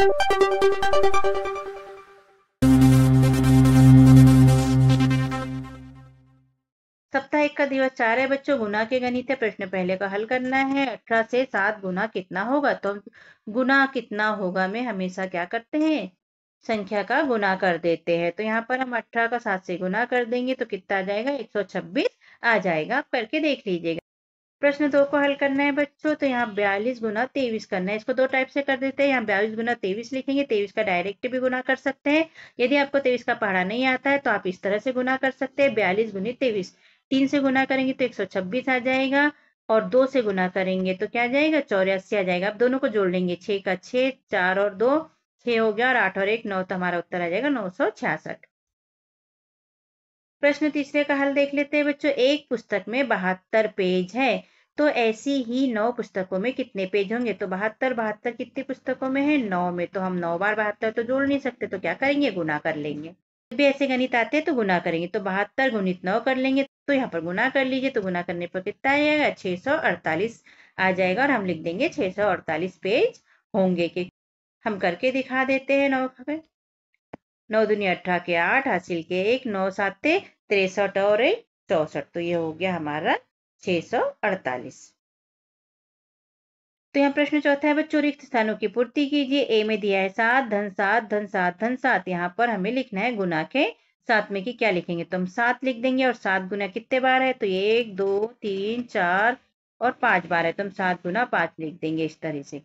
सप्ताह 1 का दिवस 4 है बच्चों। गुना के गणित है। प्रश्न पहले का हल करना है। 18 से 7 गुना कितना होगा? तो गुना कितना होगा में हमेशा क्या करते हैं? संख्या का गुना कर देते हैं। तो यहाँ पर हम 18 का 7 से गुना कर देंगे तो कितना आ जाएगा? 126 आ जाएगा। आप करके देख लीजिएगा। प्रश्न 2 को हल करना है बच्चों। तो यहाँ 42 गुना 23 करना है। इसको 2 टाइप से कर देते हैं। यहाँ 42 गुना 23 लिखेंगे। 23 का डायरेक्ट भी गुना कर सकते हैं। यदि आपको 23 का पढ़ा नहीं आता है तो आप इस तरह से गुना कर सकते हैं। 42 गुनी 23, 3 से गुना करेंगे तो 126 आ जाएगा। और 2 से गुना करेंगे तो क्या आ जाएगा? 84 आ जाएगा। अब दोनों को जोड़ लेंगे। 6 का 6, 4 और 2 6 हो गया, और 8 और 1 9, तो हमारा उत्तर आ जाएगा 966। प्रश्न तीसरे का हल देख लेते हैं बच्चों। एक पुस्तक में 72 पेज है, तो ऐसी ही 9 पुस्तकों में कितने पेज होंगे? तो 72 72 कितनी पुस्तकों में है? 9 में। तो हम 9 बार 72 तो जोड़ नहीं सकते, तो क्या करेंगे? गुना कर लेंगे। जब भी ऐसे गणित आते हैं तो गुना करेंगे। तो 72 गुणित 9 कर लेंगे। तो यहाँ पर गुना कर लीजिए। तो गुना करने पर कितना आएगा? 648 आ जाएगा। और हम लिख देंगे 648 पेज होंगे। कि हम करके दिखा देते हैं। 9 9 दूनी 18 के 8, हासिल के 1, 9 7 63 और 1 64। तो ये हो गया हमारा 648। तो यहाँ प्रश्न चौथा है बच्चों। रिक्त स्थानों की पूर्ति कीजिए। ए में दिया है 7 धन 7 धन 7 धन 7। यहाँ पर हमें लिखना है गुना के साथ में। कि क्या लिखेंगे? तो हम 7 लिख देंगे। और 7 गुना कितने बार है? तो 1 2 3 4 और 5 बार है। तो हम 7 गुना 5 लिख देंगे इस तरह से।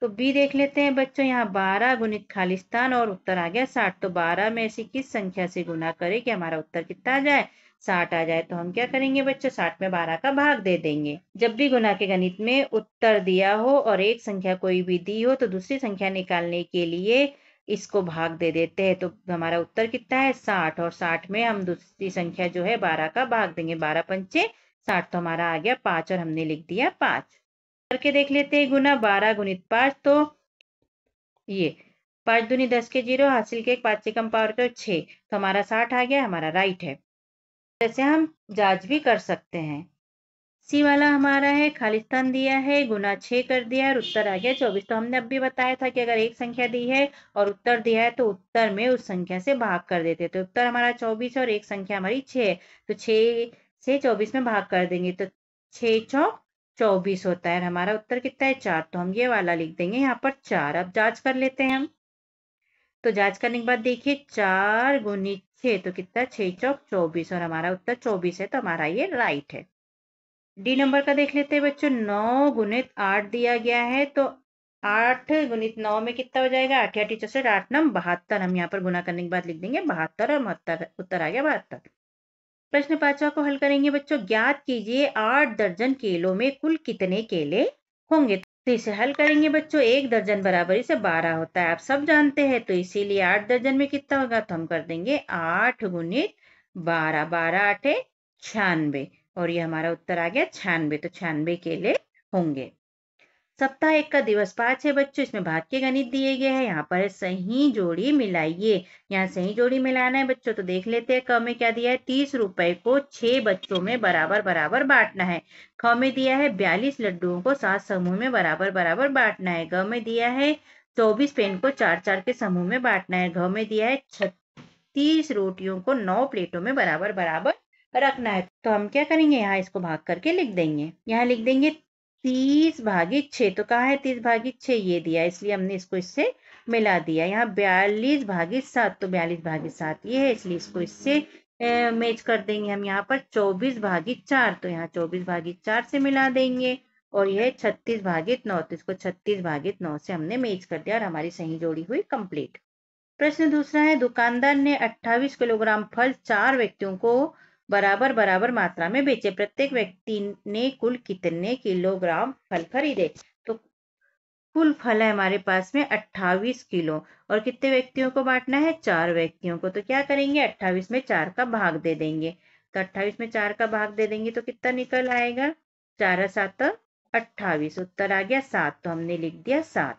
तो बी देख लेते हैं बच्चों। यहाँ 12 गुणित खालिस्तान और उत्तर आ गया 60। तो 12 में ऐसी किस संख्या से गुना करें कि हमारा उत्तर कितना आ जाए? 60 आ जाए। तो हम क्या करेंगे बच्चों? 60 में 12 का भाग दे देंगे। जब भी गुना के गणित में उत्तर दिया हो और एक संख्या कोई भी दी हो तो दूसरी संख्या निकालने के लिए इसको भाग दे देते हैं। तो हमारा उत्तर कितना है? 60। और 60 में हम दूसरी संख्या जो है 12 का भाग देंगे। 12 पंचे 60। तो हमारा आ गया 5 और हमने लिख दिया 5। करके देख लेते हैं गुना। 12 गुणित 5, तो ये 5 दूनी 10 के 0, हासिल के 1, 5 से कम पावर का 6। तो हमारा 60 आ गया। हमारा राइट है। जैसे हम जांच भी कर सकते हैं। सी वाला हमारा है खालिस्तान दिया है, गुना 6 कर दिया और उत्तर आ गया 24। तो हमने अब भी बताया था कि अगर एक संख्या दी है और उत्तर दिया है तो उत्तर में उस संख्या से भाग कर देते। तो उत्तर हमारा 24 और एक संख्या हमारी 6 है। तो 6 से 24 में भाग कर देंगे तो 6 चौक 24 होता है। हमारा उत्तर कितना है? 4। तो हम ये वाला लिख देंगे यहाँ पर 4। अब जांच कर लेते हैं हम। तो जांच करने के बाद देखिए 4 गुणित 6 तो कितना? 6 चौक 24 और हमारा उत्तर 24 है। तो हमारा ये राइट है। डी नंबर का देख लेते हैं बच्चों। 9 गुणित 8 दिया गया है, तो 8 गुणित 9 में कितना हो जाएगा? 8 8 64, 8 9 72। हम यहाँ पर गुना करने के बाद लिख देंगे 72 और 72। उत्तर आ गया 72। प्रश्न 5वां को हल करेंगे बच्चों। ज्ञात कीजिए 8 दर्जन केलों में कुल कितने केले होंगे? तो इसे हल करेंगे बच्चों। 1 दर्जन बराबरी से 12 होता है, आप सब जानते हैं। तो इसीलिए 8 दर्जन में कितना होगा? तो हम कर देंगे 8 गुणित 12, 12 8 96 और ये हमारा उत्तर आ गया 96। तो 96 केले होंगे। सप्ताह 1 का दिवस 5 है बच्चों। इसमें भाग के गणित दिए गए हैं। यहाँ पर सही जोड़ी मिलाइए। यहाँ सही जोड़ी मिलाना है बच्चों। तो देख लेते हैं। क में क्या दिया है? 30 रुपए को 6 बच्चों में बराबर बराबर बांटना है। ख में दिया है 42 लड्डुओं को 7 समूह में बराबर बराबर बांटना है। ग में दिया है 24 पेन को 4 4 के समूह में बांटना है। घ में दिया है 36 रोटियों को 9 प्लेटों में बराबर बराबर रखना है। तो हम क्या करेंगे? यहाँ इसको भाग करके लिख देंगे। यहाँ लिख देंगे 30 भागित 6। तो कहाँ है 30 भागित 6? ये दिया, इसलिए हमने इसको इससे मिला दिया। यहाँ 42 भागित 7, तो 42 भागित 7 ये है, इसलिए इसको इससे मैच कर देंगे हम। यहाँ पर 24 भागित 4, तो यहाँ 24 भागित 4 से मिला देंगे। और यह 36 भागित 9, तो इसको 36 भागित 9 से हमने मैच कर दिया और हमारी सही जोड़ी हुई कंप्लीट। प्रश्न दूसरा है। दुकानदार ने 28 किलोग्राम फल 4 व्यक्तियों को बराबर बराबर मात्रा में बेचे। प्रत्येक व्यक्ति ने कुल कितने किलोग्राम फल खरीदे? तो कुल फल है हमारे पास में 28 किलो और कितने व्यक्तियों को बांटना है? 4 व्यक्तियों को। तो क्या करेंगे? 28 में 4 का भाग दे देंगे। तो 28 में 4 का भाग दे देंगे तो कितना निकल आएगा? 4 7 28। उत्तर आ गया 7। तो हमने लिख दिया 7।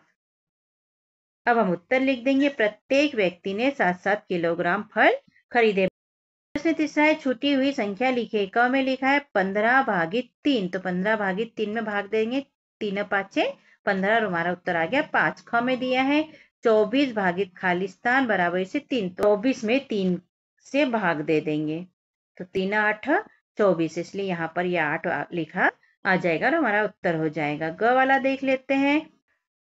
अब हम उत्तर लिख देंगे। प्रत्येक व्यक्ति ने 7-7 किलोग्राम फल खरीदे। प्रश्न तीसरा है। छूटी हुई संख्या लिखे। क में लिखा है 15 भागित 3, तो 15 भागित 3 में भाग देंगे। 3 5 15 और हमारा उत्तर आ गया 5। ख में दिया है 24 भागित खालिस्तान बराबर से 3। 24 में 3 से भाग दे देंगे तो 3 8 24, इसलिए यहाँ पर यह 8 लिखा आ जाएगा और हमारा उत्तर हो जाएगा। ग वाला देख लेते हैं।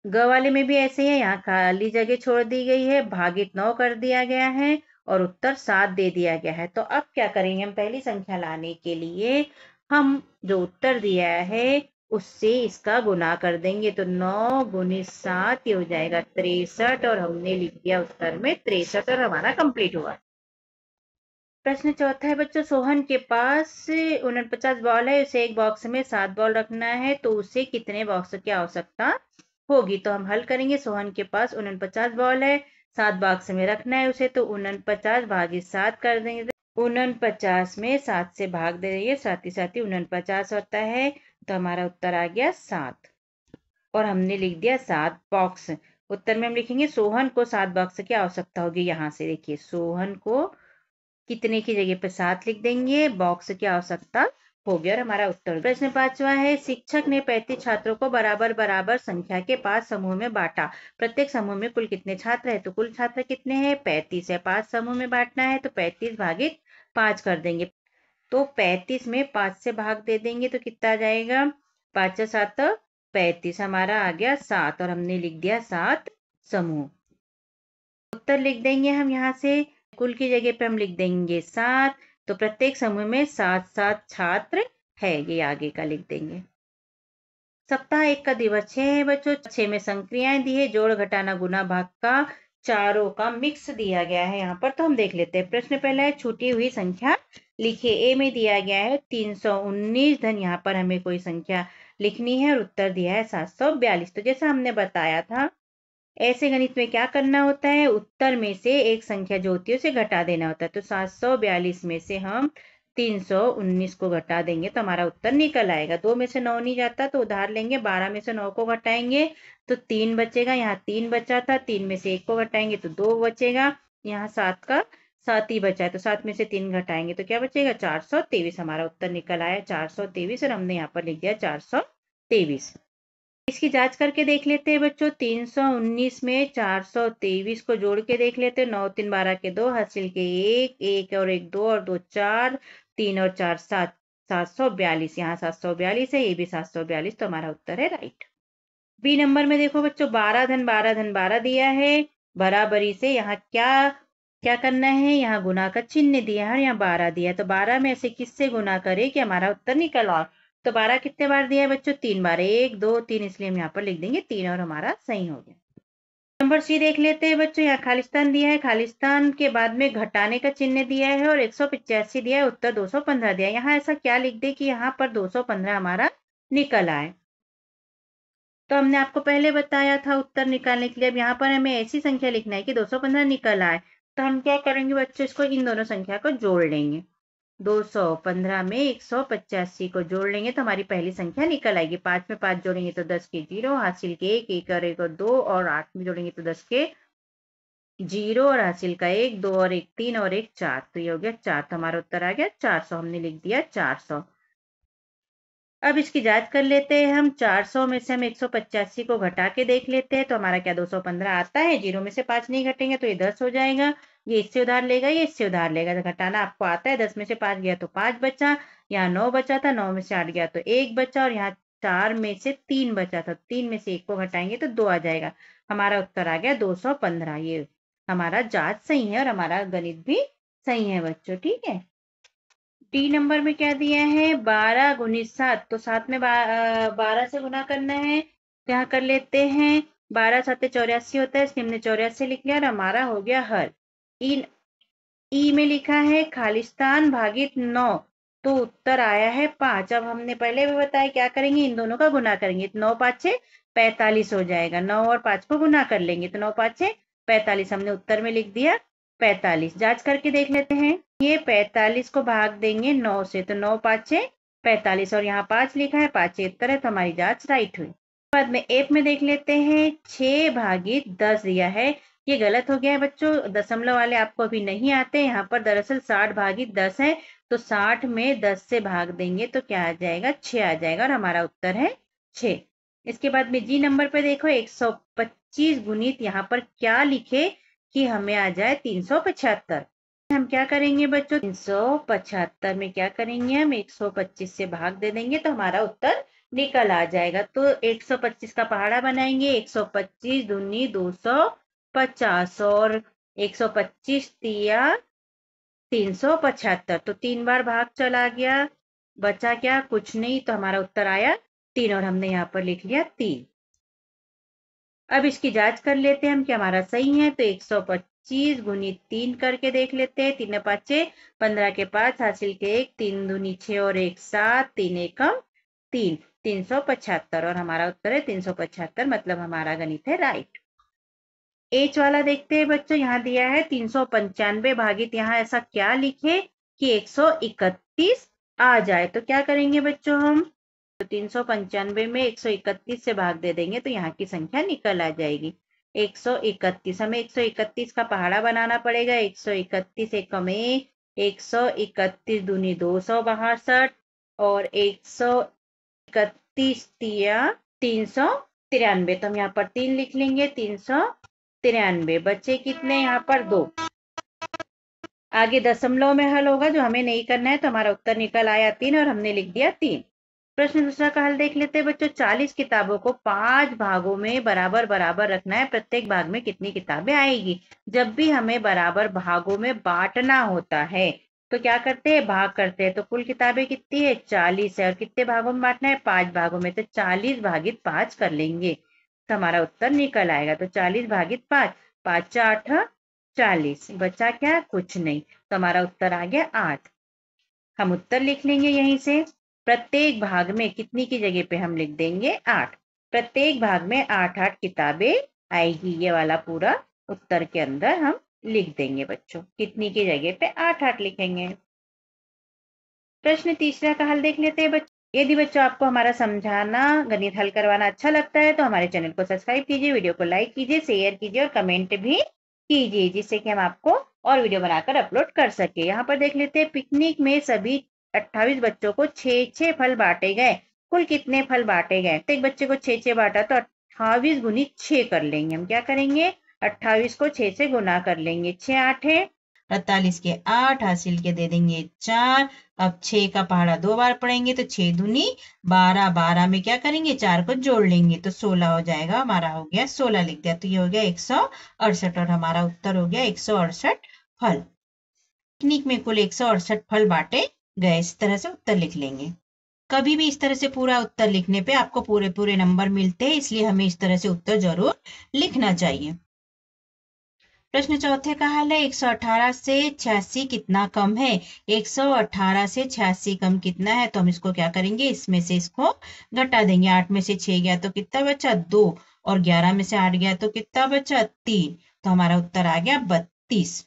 ग वाले में भी ऐसे ही है, यहाँ खाली जगह छोड़ दी गई है, भागित 9 कर दिया गया है और उत्तर 7 दे दिया गया है। तो अब क्या करेंगे, हम पहली संख्या लाने के लिए हम जो उत्तर दिया है उससे इसका गुना कर देंगे तो 9 गुणित 7 ये हो जाएगा 63 और हमने लिख दिया उत्तर में 63 और हमारा कंप्लीट हुआ। प्रश्न चौथा है बच्चों, सोहन के पास 49 बॉल है, उसे एक बॉक्स में 7 बॉल रखना है तो उसे कितने बॉक्स की आवश्यकता होगी। तो हम हल करेंगे। सोहन के पास 49 बॉल है, 7 बॉक्स में रखना है उसे, तो 49 भागित 7 कर देंगे। 49 में 7 से भाग दे देंगे, साथ ही 49 होता है तो हमारा उत्तर आ गया 7 और हमने लिख दिया 7 बॉक्स। उत्तर में हम लिखेंगे सोहन को 7 बॉक्स की आवश्यकता होगी। यहाँ से देखिए सोहन को कितने की जगह पर 7 लिख देंगे, बॉक्स की आवश्यकता हो गया और हमारा उत्तर। प्रश्न 5वां है, शिक्षक ने 35 छात्रों को बराबर बराबर संख्या के 5 समूह में बांटा। प्रत्येक समूह में कुल कितने छात्र है, तो कुल छात्र कितने हैं 35 है। 5 समूह में बांटना है तो 35 भागित 5 कर देंगे तो 35 में 5 से भाग दे देंगे तो कितना आ जाएगा, 5 7 35, हमारा आ गया 7 और हमने लिख दिया 7 समूह। उत्तर लिख देंगे हम यहाँ से, कुल की जगह पे हम लिख देंगे 7 तो प्रत्येक समूह में 7 छात्र है, ये आगे का लिख देंगे। सप्ताह 1 का दिवस 6 है बच्चों। 6 में संक्रियाएं दी है, जोड़ घटाना गुना भाग का चारों का मिक्स दिया गया है यहाँ पर। तो हम देख लेते हैं। प्रश्न पहला है, छूटी हुई संख्या लिखिए। ए में दिया गया है 319 धन यहाँ पर हमें कोई संख्या लिखनी है और उत्तर दिया है 742। तो जैसा हमने बताया था ऐसे गणित में क्या करना होता है, उत्तर में से एक संख्या जो होती है उसे घटा देना होता है। तो 742 में से हम 319 को घटा देंगे तो हमारा उत्तर निकल आएगा। 2 में से 9 नहीं जाता तो उधार लेंगे, 12 में से 9 को घटाएंगे तो 3 बचेगा। यहाँ 3 बचा था, 3 में से 1 को घटाएंगे तो 2 बचेगा। यहाँ 7 का 7 ही बचा है तो 7 में से 3 घटाएंगे तो क्या बचेगा, 423। हमारा उत्तर निकल आया 423 और हमने यहाँ पर लिख दिया 423। इसकी जांच करके देख लेते हैं बच्चों। 319 में 423 को जोड़ के देख लेते हैं। 9 3 12 के 2, हासिल के 1 1 और 1 2 और 2 4, 3 और 4 7, 742। यहाँ 742 है, ये भी 742 तो हमारा उत्तर है राइट। बी नंबर में देखो बच्चों, 12 धन 12 धन 12 दिया है, बराबरी से यहाँ क्या करना है, यहाँ गुना का चिन्ह दिया है और यहाँ 12 दिया है तो 12 में ऐसे किससे गुना करे कि हमारा उत्तर निकल आए। तो 12 कितने बार दिया है बच्चों, 3 बार, 1 2 3, इसलिए हम यहाँ पर लिख देंगे 3 और हमारा सही हो गया। नंबर सी देख लेते हैं बच्चों। यहाँ खालिस्तान दिया है, खालिस्तान के बाद में घटाने का चिन्ह दिया है और 185 दिया है, उत्तर 215 दिया है। यहाँ ऐसा क्या लिख दे कि यहाँ पर 215 हमारा निकल आए। तो हमने आपको पहले बताया था उत्तर निकालने के लिए। अब यहाँ पर हमें ऐसी संख्या लिखना है कि 215 निकल आए। तो हम क्या करेंगे बच्चों, इसको इन दोनों संख्या को जोड़ लेंगे। 215 में 185 को जोड़ लेंगे तो हमारी पहली संख्या निकल आएगी। 5 में 5 जोड़ेंगे तो 10 के 0, हासिल के 1 1 और 1 और 2 और 8 में जोड़ेंगे तो 10 के 0 और हासिल का 1 2 और 1 3 और 1 4, तो ये हो गया 4। तो हमारा उत्तर आ गया 400, हमने लिख दिया 400। अब इसकी जांच कर लेते हैं हम। 400 में से हम 185 को घटा के देख लेते हैं तो हमारा क्या 215 आता है। 0 में से 5 नहीं घटेंगे तो ये 10 हो जाएगा। ये इससे उधार लेगा, ये इससे उधार लेगा, तो घटाना आपको आता है। 10 में से 5 गया तो 5 बचा, यहाँ 9 बचा था, 9 में से 8 गया तो 1 बचा और यहाँ 4 में से 3 बचा था, 3 में से 1 को घटाएंगे तो 2 आ जाएगा। हमारा उत्तर आ गया 215। ये हमारा जांच सही है और हमारा गणित भी सही है बच्चों, ठीक है। डी नंबर में क्या दिया है, 12 गुणित 7, तो 7 में 12 से गुना करना है तो यहाँ कर लेते हैं। 12 7 84 होता है, इसलिए हमने 84 लिख लिया और हमारा हो गया हल। ई में लिखा है खालिस्तान भागित 9, तो उत्तर आया है 5। अब हमने पहले भी बताया क्या करेंगे, इन दोनों का गुना करेंगे। 9 5 45 हो जाएगा। 9 और 5 को गुना कर लेंगे तो 9 5 45, हमने उत्तर में लिख दिया 45। जांच करके देख लेते हैं। ये 45 को भाग देंगे 9 से तो 9 5 45 और यहाँ 5 लिखा है, 5 उत्तर है तो हमारी जांच राइट हुई। बाद में एप में देख लेते हैं। 6 भागित 10 दिया है, ये गलत हो गया है बच्चों। दशमलव वाले आपको अभी नहीं आते। यहाँ पर दरअसल 60 भागित 10 है तो 60 में 10 से भाग देंगे तो क्या आ जाएगा, 6 आ जाएगा और हमारा उत्तर है 6। इसके बाद में जी नंबर पे देखो 125 गुणित यहाँ पर क्या लिखे कि हमें आ जाए 375। हम क्या करेंगे बच्चों, 375 में क्या करेंगे, हम 125 से भाग दे देंगे तो हमारा उत्तर निकल आ जाएगा। तो 125 का पहाड़ा बनाएंगे, 125 दूनी 250 और 125 तिया 375, तो 3 बार भाग चला गया, बचा क्या, कुछ नहीं, तो हमारा उत्तर आया 3 और हमने यहाँ पर लिख लिया 3। अब इसकी जांच कर लेते हैं हम कि हमारा सही है, तो 125 गुणित 3 करके देख लेते हैं। 3 5 15 के 5 हासिल के 1, 3 दूनी 6 और 1 7, 3 एकम 3, 375 और हमारा उत्तर है 375, मतलब हमारा गणित है राइट। एच वाला देखते हैं बच्चों, यहाँ दिया है 395 भागित यहाँ ऐसा क्या लिखे कि 131 आ जाए, तो क्या करेंगे बच्चों हम, तो 395 में 131 से भाग दे देंगे तो यहाँ की संख्या निकल आ जाएगी 131। हमें 131 का पहाड़ा बनाना पड़ेगा, 131 एकम 131 दूनी 262 और 131 तिया 393, तो हम यहाँ पर 3 लिख लेंगे, 393। बच्चे कितने यहाँ पर 2, आगे दशमलव में हल होगा जो हमें नहीं करना है, तो हमारा उत्तर निकल आया 3 और हमने लिख दिया 3। प्रश्न दूसरा का हल देख लेते हैं बच्चों। 40 किताबों को 5 भागों में बराबर बराबर रखना है, प्रत्येक भाग में कितनी किताबें आएगी। जब भी हमें बराबर भागों में बांटना होता है तो क्या करते हैं, भाग करते हैं, तो कुल किताबें कितनी है 40 है और कितने भागों में बांटना है 5 भागों में, तो 40 भागित 5 कर लेंगे तो हमारा उत्तर निकल आएगा। तो 40 भागित 5, 5 8 40, बचा क्या, कुछ नहीं, तो हमारा उत्तर आ गया 8। हम उत्तर लिख लेंगे यहीं से, प्रत्येक भाग में कितनी की जगह पे हम लिख देंगे 8, प्रत्येक भाग में 8 किताबें आएगी, ये वाला पूरा उत्तर के अंदर हम लिख देंगे बच्चों, कितनी की जगह पे 8 लिखेंगे। प्रश्न तीसरा का हल देख लेते हैं बच्चों। यदि बच्चों आपको हमारा समझाना गणित हल करवाना अच्छा लगता है तो हमारे चैनल को सब्सक्राइब कीजिए, वीडियो को लाइक कीजिए, शेयर कीजिए और कमेंट भी कीजिए, जिससे कि हम आपको और वीडियो बनाकर अपलोड कर सके। यहाँ पर देख लेते हैं, पिकनिक में सभी 28 बच्चों को 6-6 फल बांटे गए, कुल कितने फल बांटे गए, तो एक बच्चे को 6-6 बांटा तो 28 गुनी 6 कर लेंगे। हम क्या करेंगे, 28 को 6 से गुना कर लेंगे, 6 8 48 के 8 हासिल के दे देंगे 4। अब 6 का पहाड़ा 2 बार पढ़ेंगे तो 6 दूनी 12, 12 में क्या करेंगे 4 को जोड़ लेंगे तो 16 हो जाएगा, हमारा हो गया 16 लिख दिया, तो ये हो गया 168 और हमारा उत्तर हो गया 168 फल। पिकनिक में कुल 168 फल बांटे गए, इस तरह से उत्तर लिख लेंगे। कभी भी इस तरह से पूरा उत्तर लिखने पे आपको पूरे पूरे नंबर मिलते हैं, इसलिए हमें इस तरह से उत्तर जरूर लिखना चाहिए। प्रश्न चौथे का हल है, 118 से 86 कितना कम है। 118 से 86 कम कितना है, तो हम इसको क्या करेंगे, इसमें से इसको घटा देंगे। 8 में से 6 गया तो कितना बचा 2 और 11 में से 8 गया तो कितना बचा 3, तो हमारा उत्तर आ गया 32।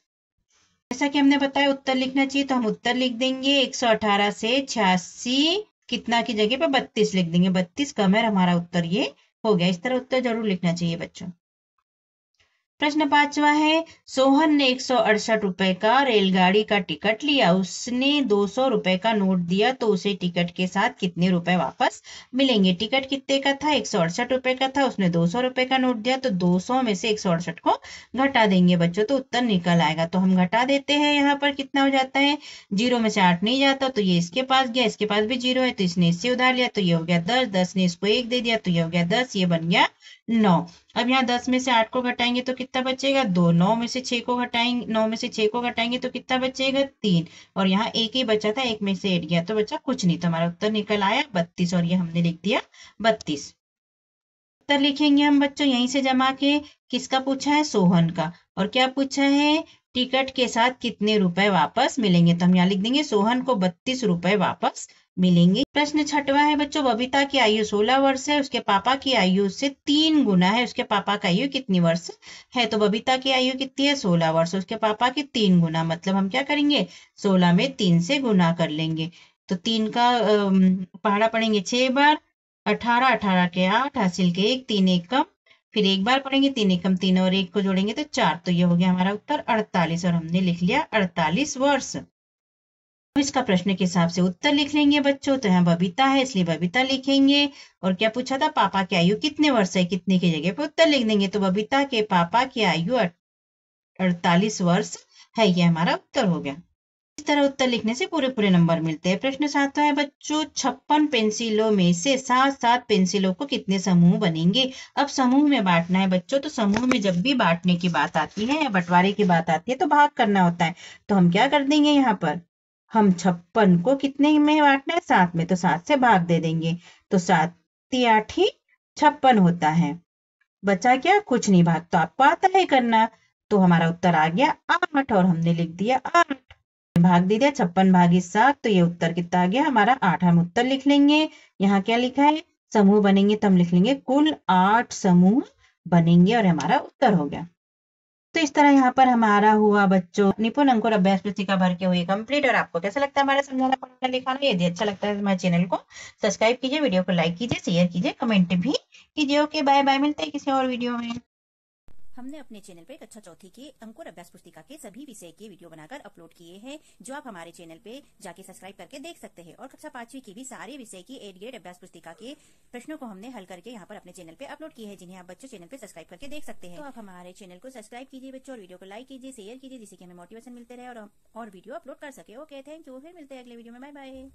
जैसा कि हमने बताया उत्तर लिखना चाहिए, तो हम उत्तर लिख देंगे 118 से 86 कितना की जगह पे 32 लिख देंगे, 32 कम है, हमारा उत्तर ये हो गया। इस तरह उत्तर जरूर लिखना चाहिए बच्चों। प्रश्न 5वां है, सोहन ने 168 रुपए का रेलगाड़ी का टिकट लिया, उसने 200 रुपए का नोट दिया तो उसे टिकट के साथ कितने रुपए वापस मिलेंगे। टिकट कितने का था, 168 रुपए का था, उसने 200 रुपए का नोट दिया तो 200 में से 168 को घटा देंगे बच्चों, तो उत्तर निकल आएगा। तो हम घटा देते हैं, यहाँ पर कितना हो जाता है, 0 में से 8 नहीं जाता तो ये इसके पास गया, इसके पास भी 0 है तो इसने इससे उधार लिया तो ये हो गया 10, 10 ने इसको 1 दे दिया तो ये हो गया 10, ये बन गया 9। अब यहाँ 10 में से 8 को घटाएंगे तो कितना बचेगा 2, 9 में से 6 को घटाएंगे, 9 में से 6 को घटाएंगे तो कितना बचेगा 3 और यहाँ एक ही बचा था, एक में से 8 गया तो बचा कुछ नहीं, तो हमारा उत्तर निकल आया 32 और ये हमने लिख दिया 32। उत्तर लिखेंगे हम बच्चों यहीं से जमा के, किसका पूछा है, सोहन का, और क्या पूछा है, टिकट के साथ कितने रुपए वापस मिलेंगे, तो हम यहाँ लिख देंगे सोहन को 32 रुपए वापस मिलेंगे। प्रश्न 6वां है बच्चों, बबीता की आयु 16 वर्ष है, उसके पापा की आयु से 3 गुना है, उसके पापा की आयु कितनी वर्ष है, तो बबीता की आयु कितनी है 16 वर्ष, उसके पापा की 3 गुना, मतलब हम क्या करेंगे 16 में 3 से गुना कर लेंगे, तो 3 का पहाड़ा पढ़ेंगे 6 बार, 18, 18 के 8 हासिल के 1, 3 एकम, फिर एक बार पढ़ेंगे 3 एकम 3 और 1 को जोड़ेंगे तो 4, तो ये हो गया हमारा उत्तर 48 और हमने लिख लिया 48 वर्ष। तो इसका प्रश्न के हिसाब से उत्तर लिख लेंगे बच्चों। तो यहाँ बबीता है इसलिए बबीता लिखेंगे। और क्या पूछा था, पापा की आयु कितने वर्ष है, कितने की जगह पे उत्तर लिख देंगे। तो बबीता के पापा की आयु 48 वर्ष है, ये हमारा उत्तर हो गया। इस तरह उत्तर लिखने से पूरे पूरे नंबर मिलते हैं। प्रश्न 7वां है बच्चों, 56 पेंसिलों में से 7-7 पेंसिलों को कितने समूह बनेंगे। अब समूह में बांटना है बच्चों। तो समूह में जब भी बांटने की बात आती है या बंटवारे की बात आती है तो भाग करना होता है। तो हम क्या कर देंगे, यहाँ पर हम 56 को कितने में बांटना है, 7 में। तो 7 से भाग दे देंगे। तो 7 × 8 ही 56 होता है। बचा क्या, कुछ नहीं, भाग तो आपको आता है करना। तो हमारा उत्तर आ गया 8 और हमने लिख दिया 8। भाग दे दिया 56/7। तो ये उत्तर कितना आ गया हमारा 8। हम उत्तर लिख लेंगे। यहाँ क्या लिखा है, समूह बनेंगे तो हम लिख लेंगे कुल 8 समूह बनेंगे और हमारा उत्तर हो गया। तो इस तरह यहाँ पर हमारा हुआ बच्चों निपुण अंकुर अभ्यास पुस्तिका भर के हुई कंप्लीट। और आपको कैसा लगता है हमारा समझाना पढ़ाना लिखाना। यदि अच्छा लगता है तो हमारे चैनल को सब्सक्राइब कीजिए, वीडियो को लाइक कीजिए, शेयर कीजिए, कमेंट भी कीजिए। ओके बाय बाय, मिलते हैं किसी और वीडियो में। हमने अपने चैनल पे कक्षा चौथी के अंकुर अभ्यास पुस्तिका के सभी विषय के वीडियो बनाकर अपलोड किए हैं, जो आप हमारे चैनल पे जाके सब्सक्राइब करके देख सकते हैं। और कक्षा 5वीं की भी सारे विषय की 8 ग्रेड अभ्यास पुस्तिका के प्रश्नों को हमने हल करके यहाँ पर अपने चैनल पे अपलोड किए हैं, जिन्हें आप बच्चों चैनल पे सब्सक्राइब करके देख सकते हैं। तो आप हमारे चैनल को सब्सक्राइब कीजिए बच्चों, और वीडियो को लाइक कीजिए, शेयर कीजिए, जिससे कि हमें मोटिवेशन मिलते रहे और वीडियो अपलोड कर सके। Okay, thank you. फिर मिलते हैं अगले वीडियो में। Bye bye.